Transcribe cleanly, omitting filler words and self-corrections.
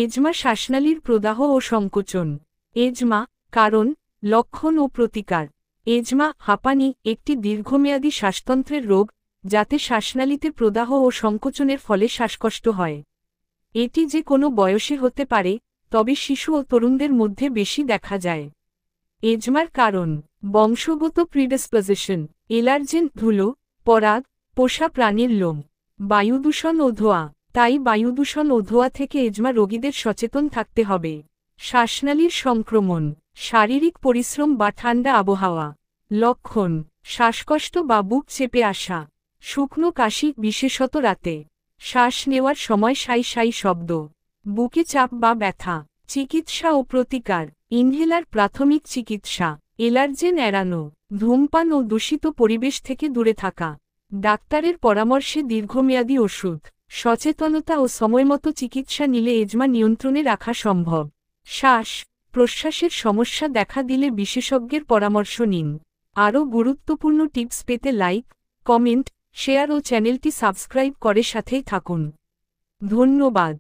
Asthma শ্বাসনালীর প্রদাহ ও সংকোচন। Asthma কারণ, লক্ষণ ও প্রতিকার। এজমা হাঁপানি একটি দীর্ঘমেয়াদী শ্বাসতন্ত্রের রোগ, যাতে শ্বাসনালীতে প্রদাহ ও সংকোচনের ফলে শ্বাসকষ্ট হয়। এটি যে কোনো বয়সে হতে পারে, তবে শিশু ও তরুণদের মধ্যে বেশি দেখা যায়। এজমার কারণ, বংশগত প্রিডিসপোজিশন, এলার্জেন, ধুলো, পরাগ, পোষা প্রাণীর লোম, বায়ুদূষণ ও ধোঁয়া। তাই বায়ুদূষণ ও ধোঁয়া থেকে এজমা রোগীদের সচেতন থাকতে হবে। শ্বাসনালীর সংক্রমণ, শারীরিক পরিশ্রম বা ঠান্ডা আবহাওয়া। লক্ষণ, শ্বাসকষ্ট বা বুক চেপে আসা, শুকনো কাশি বিশেষত রাতে, শ্বাস নেওয়ার সময় সাই সাই শব্দ, বুকে চাপ বা ব্যথা। চিকিৎসা ও প্রতিকার, ইনহেলার প্রাথমিক চিকিৎসা, এলার্জেন এড়ানো, ধূমপান ও দূষিত পরিবেশ থেকে দূরে থাকা, ডাক্তারের পরামর্শে দীর্ঘমেয়াদী ওষুধ, সচেতনতা ও সময়মতো চিকিৎসা নিলে এজমা নিয়ন্ত্রণে রাখা সম্ভব। শ্বাস প্রশ্বাসের সমস্যা দেখা দিলে বিশেষজ্ঞের পরামর্শ নিন। আরও গুরুত্বপূর্ণ টিপস পেতে লাইক, কমেন্ট, শেয়ার ও চ্যানেলটি সাবস্ক্রাইব করে সাথেই থাকুন। ধন্যবাদ।